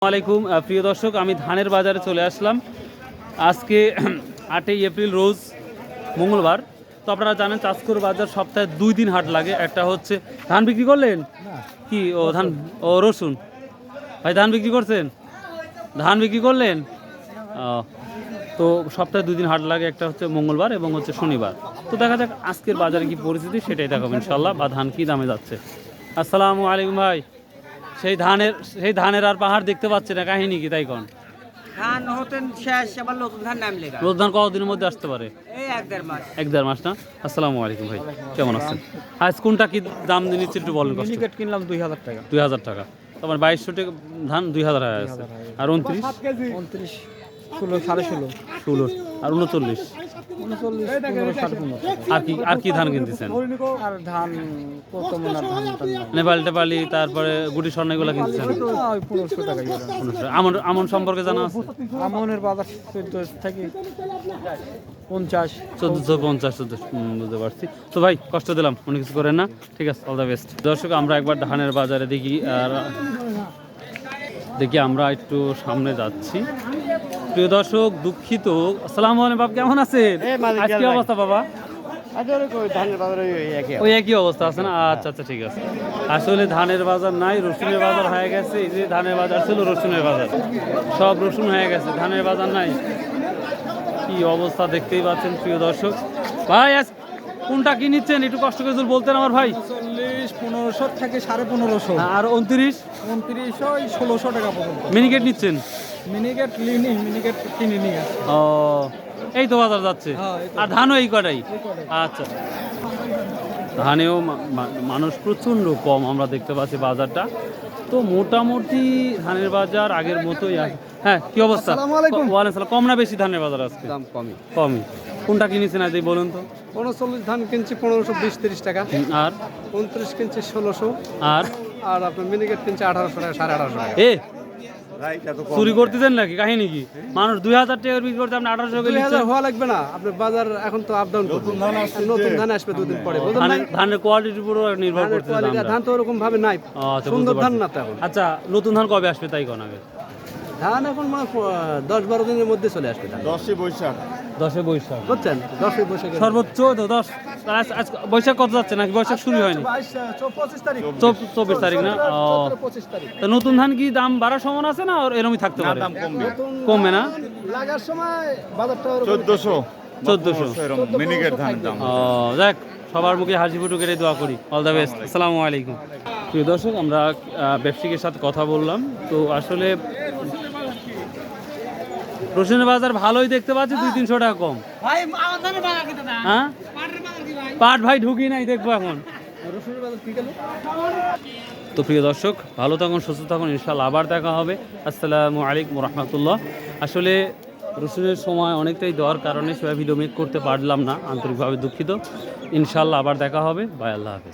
আলাইকুম প্রিয় দর্শক, আমি ধানের বাজারে চলে আসলাম আজকে 8ই এপ্রিল রোজ মঙ্গলবার। তো আপনারা জানেন চাঁচকুর বাজার সপ্তাহে 2 দিন হাট লাগে। একটা হচ্ছে ধান বিক্রি করলেন কি ধান রসুন ভাই ধান বিক্রি করছেন, ধান বিক্রি করলেন। তো সপ্তাহে 2 দিন হাট লাগে, একটা হচ্ছে মঙ্গলবার এবং হচ্ছে শনিবার। তো দেখা যাক আজকের বাজারে কি পরিস্থিতি সেটাই দেখাবো ইনশাল্লাহ, বা ধান কি দামে যাচ্ছে। আসসালামু আলাইকুম ভাই। সেই ধানের আর পাহাড় দেখতে পাচ্ছি না, কাহিনী কি তাই কোন? ধান হতেন শেষ, আবার নতুন ধান নামলে নতুন ধান কতদিনের মধ্যে আসতে পারে? এই 1-1.5 মাস। 1-1.5 মাস না? আসসালামু আলাইকুম ভাই, কেমন আছেন? আজ কোনটা কি দাম নিচ্ছে একটু বলেন। মিনিকেট কিনলাম 2000 টাকা। 2000 টাকা। তোমার 2200 টাকা ধান 2000 টাকা আছে। আর 29 29 16 16.5 16 আর 39 আর কি ধান কিনতেছেন? আর ধান কত মন আর ধান নেপাল টেপালি, তারপরে গুটি স্বর্ণ এগুলো কিনতেছেন? 1500 টাকা। 1500। আমন সম্পর্কে জানা আছে? আমনের বাজার 14 থেকে 50 1450 বুঝতে পারছি। তো ভাই কষ্ট দিলাম, অনেক কিছু করেন না, ঠিক আছে, অল দ্য বেস্ট। দর্শক আমরা একবার ধানের বাজারে দেখি আমরা একটু সামনে যাচ্ছি। প্রিয় দর্শক দুঃখিত, আসসালামু আলাইকুম বাবা, কেমন আছেন? আজকে অবস্থা বাবা ওই একই অবস্থা আছে না? আচ্ছা আচ্ছা, ঠিক আছে। আসলে ধানের বাজার নাই, রসুনের বাজার হয়ে গেছে। এই যে ধানের বাজার ছিল, রসুনের বাজার সব রসুন হয়ে গেছে, ধানের বাজার নাই। কি অবস্থা দেখতেই পাচ্ছেন প্রিয় দর্শক। ভাই আজ কোনটা কি নিচ্ছেন একটু কষ্ট করে বলতেন আমার ভাই। 1500 থেকে 1550 আর 29 ওই 1600 টাকা পর্যন্ত মিনিকেট নিচ্ছেন? মিনিকেট কিনে নিয়ে ও, এই তো বাজার যাচ্ছে। আর ধানও এই কটাই? আচ্ছা, ধানেও মানুষ প্রচণ্ড কম আমরা দেখতে পাচ্ছি বাজারটা। তো মোটামুটি ধানের বাজার আগের মতোই আছে। হ্যাঁ, কি অবস্থা? ওয়ালাইকুম সালাম। কম না বেশি ধানের বাজার আজকে? দাম কমই। কোনটা কিনেছেন আজ বলুন তো? 39 ধান কিনছি 1520-30 টাকা। আর 29 কিনছি 1600। আর আপনার মিনিকেট কিনছি 1800 টাকা, 1850 টাকা। চুরি করতেছেন নাকি, কাহিনী কি? মানুষ 2000 টাকার বিক্রি করতে আপনি 1800 টাকা 2000 হওয়া লাগবে না। আপনার বাজার এখন তো আপ ডাউন, নতুন ধান আসবে 2 দিন পরে। ধানের কোয়ালিটির উপর নির্ভর করছে ধান তো ওরকম ভাবে নাই, সুন্দর ধান না তো এখন। আচ্ছা, নতুন ধান কবে আসবে তাই কোন আগে? ধান এখন মানে 10-12 দিনের মধ্যে চলে আসবে। 10 বৈশাখ বুঝছেন? 10 বৈশাখ সর্বোচ্চ তো 10। বৈশাখ কত যাচ্ছে নাকি? বৈশাখ শুরু হয়নি? 25 তারিখ। 24 তারিখ না? 25 তারিখ। তো নতুন ধান কি দাম বাড়ার সমান আছে না আর এরকমই থাকতে পারে? কমবে না? লাগার সময় বাজারটা 1400 মিনিকেট ধানের দাম। যাক, সবার মুখে হাসি ফুটু কেটে দোয়া করি। All the best. আসসালামু আলাইকুম। প্রিয় দর্শক, আমরা ব্যবসায়ীর সাথে কথা বললাম। তো আসলে রসুনের বাজার ভালোই দেখতে পাচ্ছি, 200-300 টাকা কম। হ্যাঁ, পাট ভাই ঢুকি নাই, দেখবো এখন। তো প্রিয় দর্শক, ভালো থাকুন, সুস্থ থাকুন, ইনশাআল্লাহ আবার দেখা হবে। আসসালামু আলাইকুম রহমতুল্লাহ। আসলে রসুনের সময় অনেকটাই দেওয়ার কারণে সেভাবে ভিডিও মেক করতে পারলাম না, আন্তরিকভাবে দুঃখিত। ইনশাআল্লাহ আবার দেখা হবে। বাই, আল্লাহ হাফেজ।